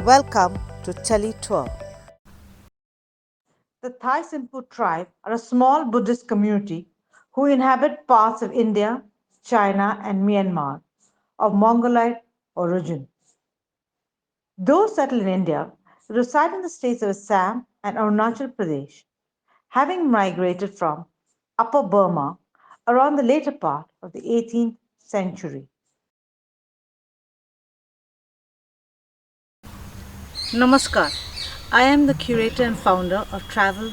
Welcome to Teletour. The Thai Simpu tribe are a small Buddhist community who inhabit parts of India, China, and Myanmar of Mongolite origin. Those settled in India reside in the states of Assam and Arunachal Pradesh, having migrated from Upper Burma around the later part of the 18th century. Namaskar. I am the curator and founder of travel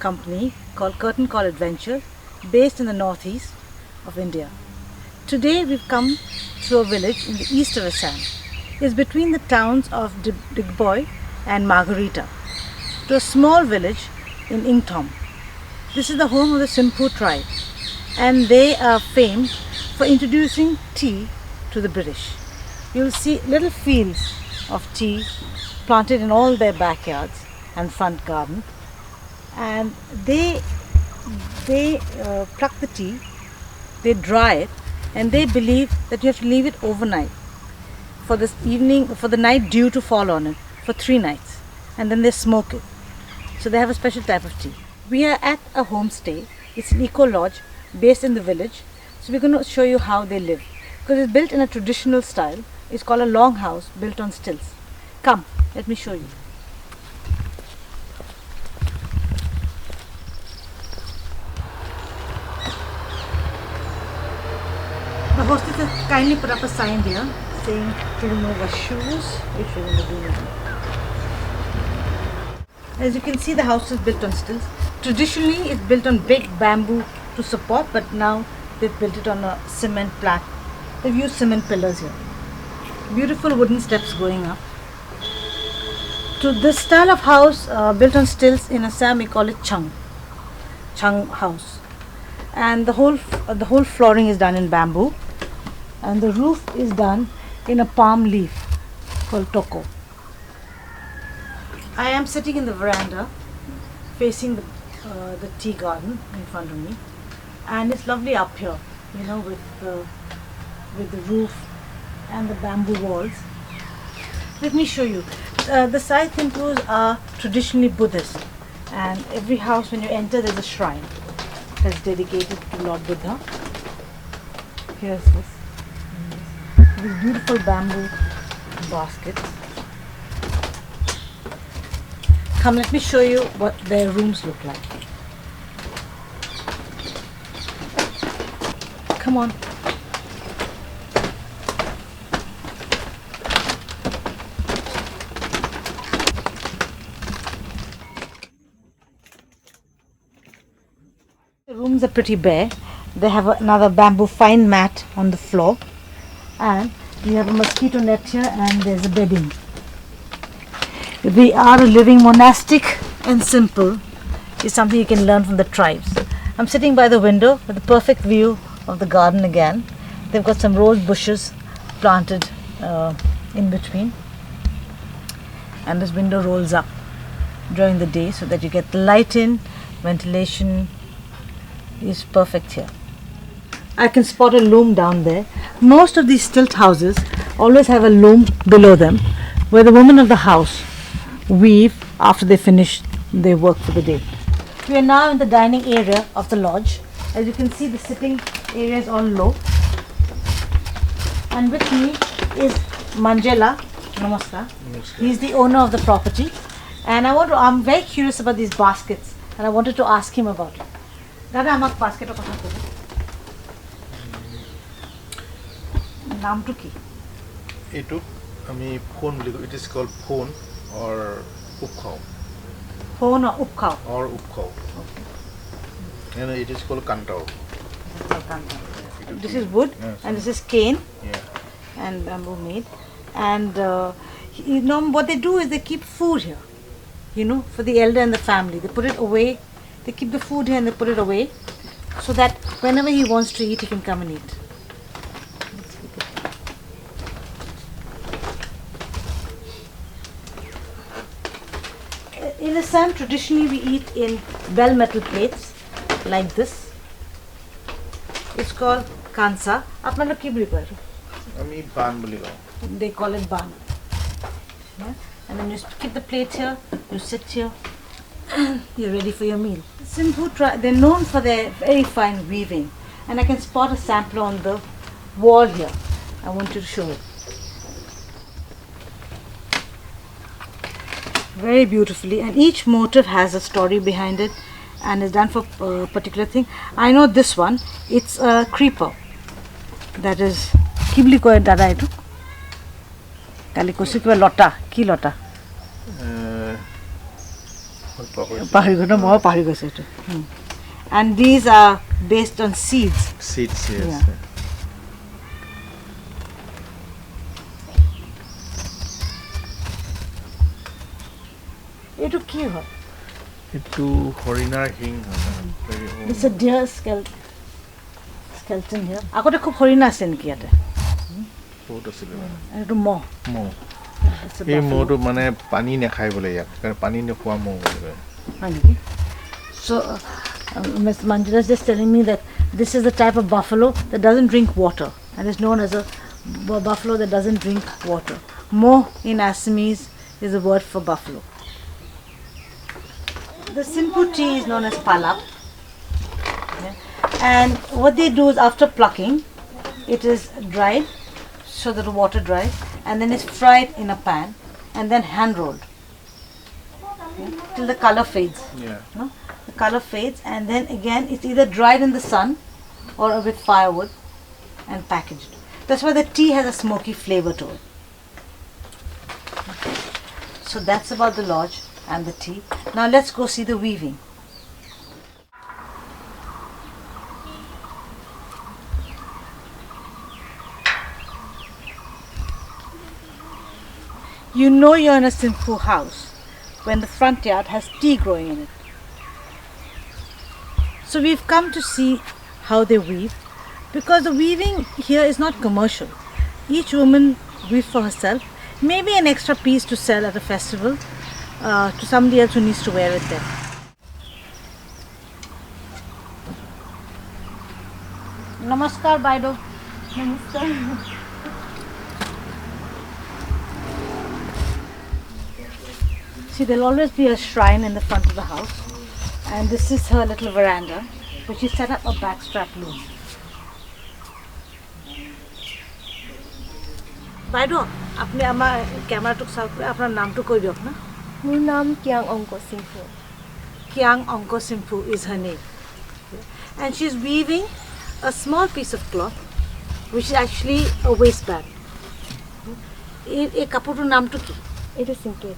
company called Curtain Call Adventures based in the northeast of India. Today we've come to a village in the east of Assam. It's between the towns of Digboy and Margarita to a small village in Ingthom. This is the home of the Simpu tribe and they are famed for introducing tea to the British. You'll see little fields of tea planted in all their backyards and front garden, and they pluck the tea, they dry it, and they believe that you have to leave it overnight for the night dew to fall on it for 3 nights, and then they smoke it. So they have a special type of tea. We are at a homestay. It's an eco lodge based in the village. So we're going to show you how they live, because it's built in a traditional style. It's called a long house built on stilts. Come, let me show you. The hostess has kindly put up a sign here saying to remove our shoes, which we're going to do now. As you can see, the house is built on stilts. Traditionally, it's built on big bamboo to support, but now they've built it on a cement plat. They've used cement pillars here. Beautiful wooden steps going up. To this style of house built on stilts in Assam, we call it chung house, and the whole flooring is done in bamboo, and the roof is done in a palm leaf called toko. I am sitting in the veranda facing the tea garden in front of me, and it's lovely up here, with the roof and the bamboo walls. Let me show you. The Sai Thimpus are traditionally Buddhist, and every house when you enter there's a shrine that's dedicated to Lord Buddha. Here's these beautiful bamboo baskets. Come, let me show you what their rooms look like. Come on. The rooms are pretty bare. They have another bamboo fine mat on the floor, and we have a mosquito net here, and there's a bedding. They are a living monastic and simple. It's something you can learn from the tribes. I'm sitting by the window with a perfect view of the garden again. They've got some rose bushes planted in between, and this window rolls up during the day so that you get the light in. Ventilation is perfect here. I can spot a loom down there. Most of these stilt houses always have a loom below them where the women of the house weave after they finish their work for the day. We are now in the dining area of the lodge. As you can see, the sitting area is all low. And with me is Manjela. Namaskar. Namaskar. He's the owner of the property. And I'm very curious about these baskets, and I wanted to ask him about it. Dada, amak basket o kotha kobo. Namtu ki? Etu ami phone boli it is called phone or upkhao. Phone or upkhao? Or upkhao. Okay. And it is called kantao. This is wood, yeah, and this is cane, yeah, and bamboo made. And what they do is they keep food here, for the elder and the family. They put it away. They keep the food here and they put it away so that whenever he wants to eat, he can come and eat. In Assam, traditionally we eat in bell metal plates like this. It's called kansa. Apna log ki boli karo? ami ban boli kau. They call it ban. Yeah? And then you keep the plate here, you sit here, you're ready for your meal. Simphu, they're known for their very fine weaving, and I can spot a sample on the wall here. I want you to show it. Very beautifully, and each motif has a story behind it and is done for a particular thing. I know this one, it's a creeper. That is Kibli koy dada etu. Kali kosi kiba lota, ki lota? And these are based on seeds. Seeds, yes. Yeah. Etu ki hoy? Etu horinar hing. It's a deer skeleton here. Akote khub horina ase niki yate? বহুত আছিল Etu mo. মহ এই মহটো মানে পানী নেখায় বোলে ইয়াত কাৰণ পানী নোখোৱা মহ বোলে So Ms. Manjula is just telling me that this is the type of buffalo that doesn't drink water and is known as a buffalo that doesn't drink water. Mo in Assamese is a word for buffalo. The Simphu tea is known as palap. Yeah. And what they do is after plucking, it is dried so that the water dries, and then it's fried in a pan and then hand rolled till the color fades. Yeah. No? The color fades, and then again it's either dried in the sun or with firewood and packaged. That's why the tea has a smoky flavor to it. So that's about the lodge and the tea. Now let's go see the weaving. You know you're in a Simphu house when the front yard has tea growing in it. So we've come to see how they weave, because the weaving here is not commercial. Each woman weaves for herself, maybe an extra piece to sell at a festival to somebody else who needs to wear it there. Namaskar, Baido. Namaskar. See, there'll always be a shrine in the front of the house, and this is her little veranda, where she set up a backstrap loom. Baido, apne ama camera tuk saw kore apnar naam to koi diok na? Mor naam Kyang Onko Simphu. Kyang Onko Simphu is her name, and she's weaving a small piece of cloth, which is actually a waistband. E kapuru naam to ki? It is Sinket.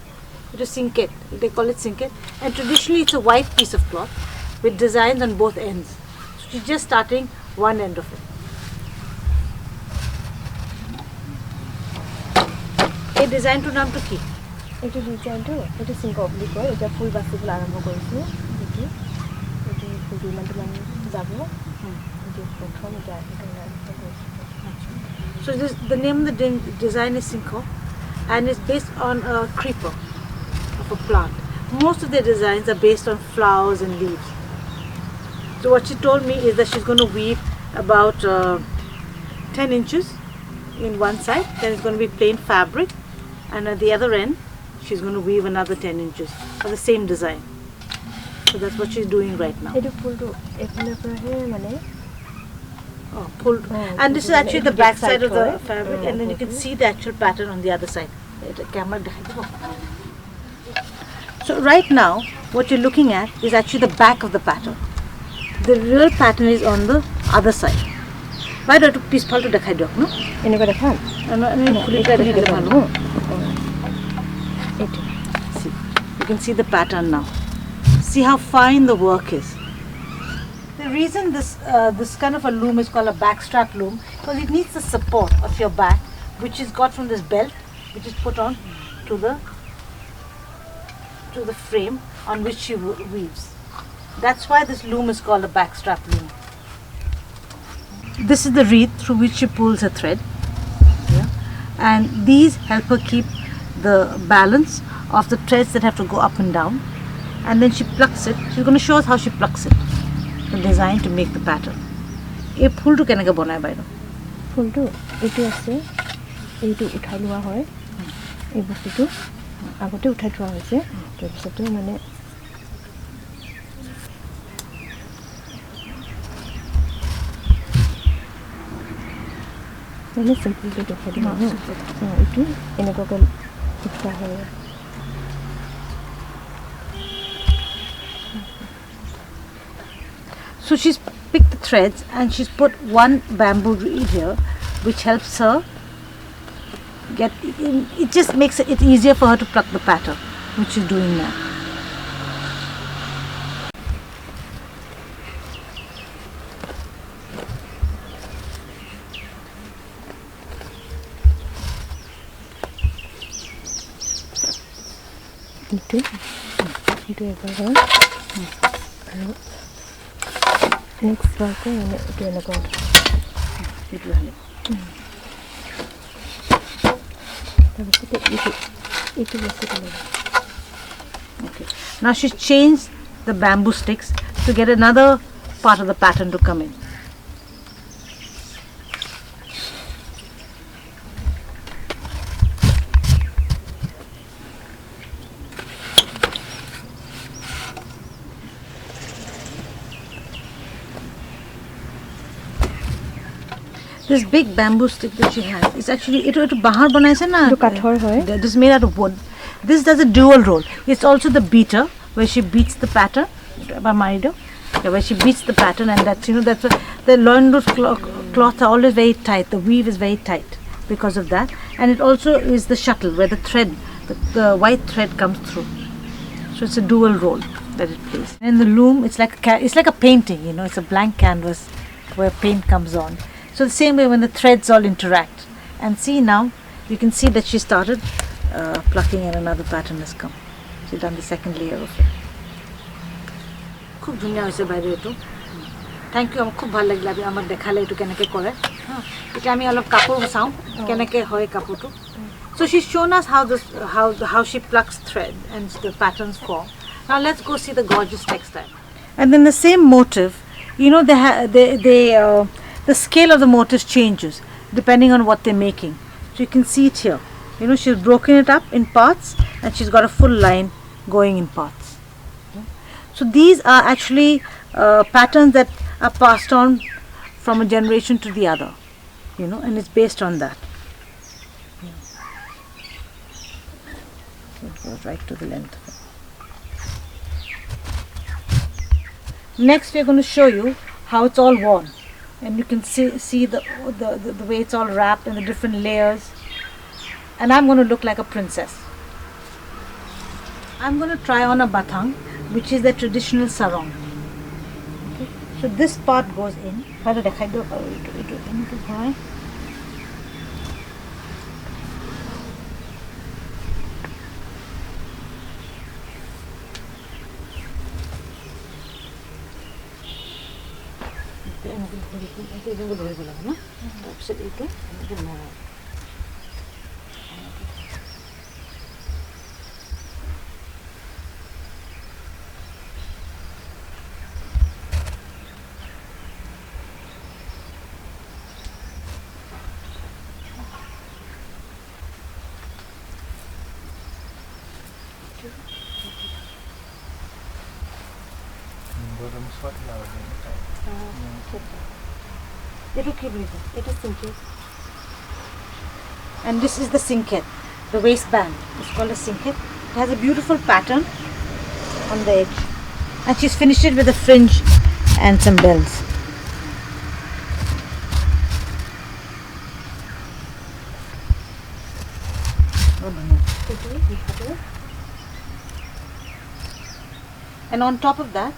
It is sinket. They call it sinket, and traditionally it's a white piece of cloth with designs on both ends. So she's just starting one end of it. A design to naam to ki? It is design to. It is Sinko obliko. It is full basic arambo korisu. It is full man jabo. It is prothom So the name of the design is Sinko, and it's based on a creeper of a plant. Most of their designs are based on flowers and leaves. So what she told me is that she's going to weave about 10 inches in one side, then it's going to be plain fabric, and at the other end she's going to weave another 10 inches for the same design. So that's what she's doing right now. It is full to. Oh, pulled. And this is actually the back side of the fabric, and then you can see the actual pattern on the other side. Camera. So right now, what you're looking at is actually the back of the pattern. The real pattern is on the other side. Why don't you piece fall to dekhai diok no? Eneka dekham. See, you can see the pattern now. See how fine the work is. The reason this kind of a loom is called a backstrap loom, because it needs the support of your back, which is got from this belt, which is put on to the frame on which she weaves. That's why this loom is called a backstrap loom. This is the reed through which she pulls her thread, yeah? And these help her keep the balance of the threads that have to go up and down, and then she plucks it. She's going to show us how she plucks it, the design to make the pattern. A full to kenaka banai by Full to. It is a uthai lua hoy. এই বস্তুটো আগতে উঠাই থোৱা হৈছে তাৰপিছতে মানে চিম্পলটো দেখাই দিম এইটো এনেকুৱাকৈ উঠোৱা হয় So she's picked the threads and she's put one bamboo reed here, which helps her get. It just makes it easier for her to pluck the pattern, which she's doing now. itu ebar হয় আৰু next বাৰটো মানে এইটো এনেকুৱা এইটো হ'লে তাৰপিছতে এইটো বস্তুটো ল'ব Okay. Now she's changed the bamboo sticks to get another part of the pattern to come in. This big bamboo stick that she has is actually it bahar banaise na এইটো কাঠৰ হয় this is made out of wood. This does a dual role. It's also the beater where she beats the pattern where she beats the pattern, and that's that's the loin cloths are always very tight. The weave is very tight because of that, and it also is the shuttle where the thread the white thread comes through. So it's a dual role that it plays. And the loom, it's like a painting, it's a blank canvas where paint comes on. So the same way when the threads all interact. And see now, you can see that she started plucking and another pattern has come. She's done the second layer of it. খুব ধুনীয়া হৈছে বাইদেউ এইটো thank you আমার খুব ভালো লাগলে আপনি আমার দেখালে এইটো কেনেকৈ কৰে এটা আমি অলপ কাপোৰ চাওঁ কেনেকৈ হয় কাপোৰটো so she's shown us how she plucks thread and the patterns form. Now let's go see the gorgeous textile. And then the same motif, the scale of the motif changes depending on what they're making. So you can see it here. She's broken it up in parts and she's got a full line going in parts. So these are actually patterns that are passed on from a generation to the other, and it's based on that. So it goes right to the length of it. Next we're going to show you how it's all worn. And you can see the way it's all wrapped and the different layers. And I'm going to look like a princess. I'm going to try on a bathang, which is the traditional sarong. Okay. So this part goes in. It is simple. And this is the sinket, the waistband. It's called a sinket. It has a beautiful pattern on the edge, and she's finished it with a fringe and some bells. And on top of that,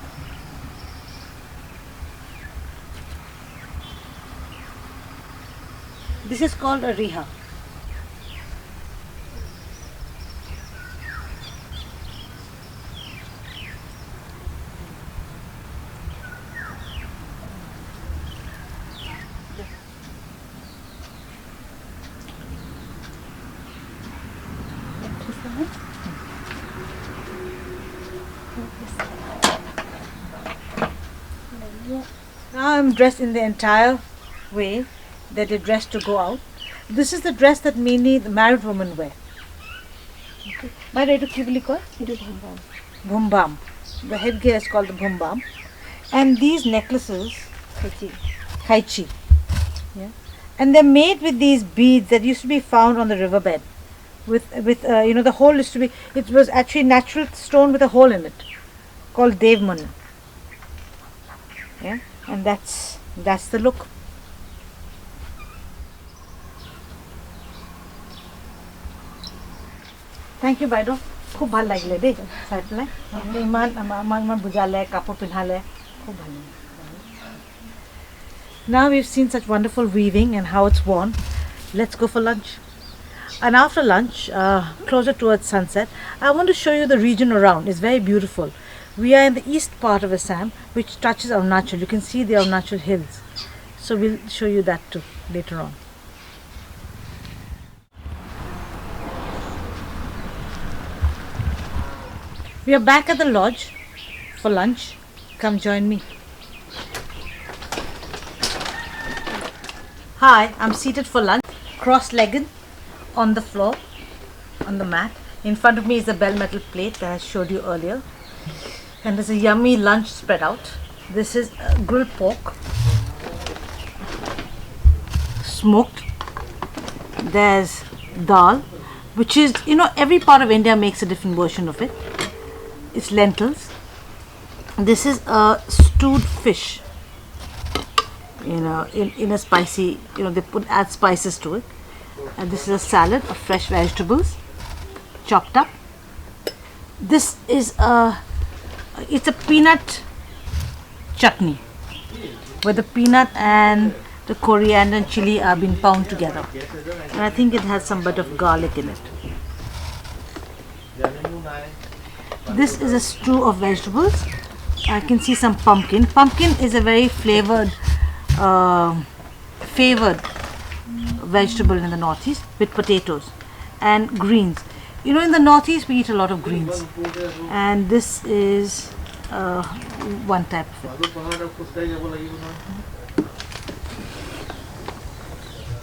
this is called a riha. Now I'm dressed in the entire way that they're dressed to go out. This is the dress that mainly the married women wear. Okay. My rate of kibuli It is bhumbam. bhumbam. The headgear is called the bhumbam. And these necklaces, Khachi. kaichi. Yeah. And they're made with these beads that used to be found on the riverbed. With the hole used to be, it was actually natural stone with a hole in it, called devman. Yeah. And that's the look. Thank you, Baido. খুব ভাল লাগিলে দেই চাই পেলাই ইমান আমাক বুজালে কাপোৰ পিন্ধালে খুব ভাল লাগিলে. Now we've seen such wonderful weaving and how it's worn. Let's go for lunch. And after lunch, closer towards sunset, I want to show you the region around. It's very beautiful. We are in the east part of Assam, which touches Arunachal. You can see the Arunachal hills. So we'll show you that too later on. We are back at the lodge for lunch. Come join me. Hi, I'm seated for lunch, cross-legged on the floor, on the mat. In front of me is the bell metal plate that I showed you earlier. And there's a yummy lunch spread out. This is grilled pork, smoked. There's dal, which is, every part of India makes a different version of it. It's lentils. This is a stewed fish, in a spicy, they add spices to it. And this is a salad of fresh vegetables, chopped up. This is it's a peanut chutney, where the peanut and the coriander and chili are being pounded together. And I think it has some bit of garlic in it. This is a stew of vegetables. I can see some pumpkin. Pumpkin is a very favored vegetable in the northeast, with potatoes and greens. In the northeast we eat a lot of greens, and this is one type of it.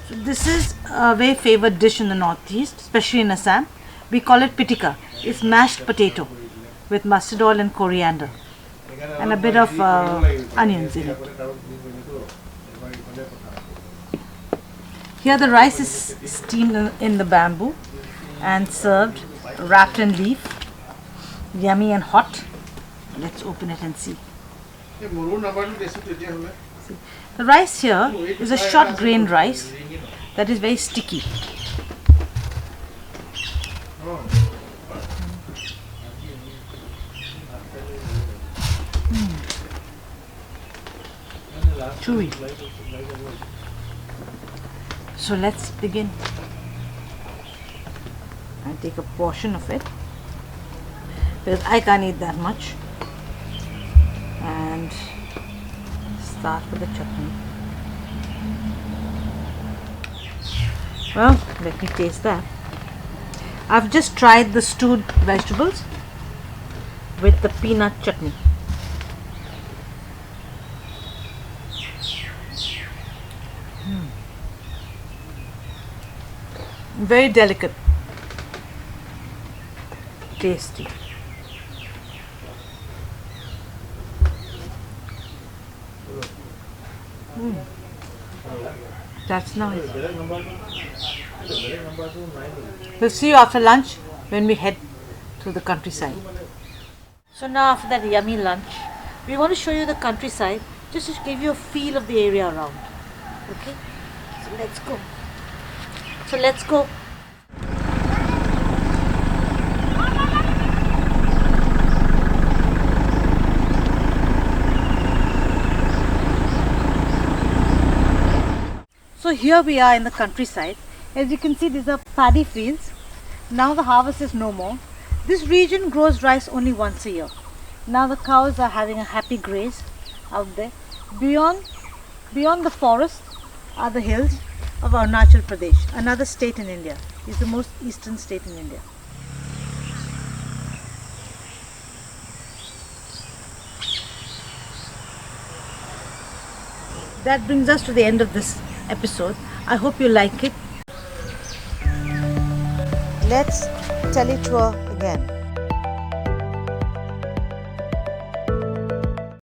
So this is a very favored dish in the northeast, especially in Assam. We call it pitika. It's mashed potato with mustard oil and coriander and a bit of onions in it. Here the rice is steamed in the bamboo and served wrapped in leaf. Yummy and hot. Let's open it and see. The rice here is a short grain rice that is very sticky. Chewy. So let's begin. I take a portion of it because I can't eat that much, and start with the chutney. Well, let me taste that. I've just tried the stewed vegetables with the peanut chutney. Very delicate, tasty. That's nice. We'll see you after lunch when we head to the countryside. So now after that yummy lunch, we want to show you the countryside just to give you a feel of the area around. Okay? So let's go. So here we are in the countryside. As you can see, these are paddy fields. Now the harvest is no more. This region grows rice only once a year. Now the cows are having a happy graze out there. Beyond the forest are the hills of Arunachal Pradesh, another state in India. It's the most eastern state in India. That brings us to the end of this episode. I hope you like it. Let's teletour again.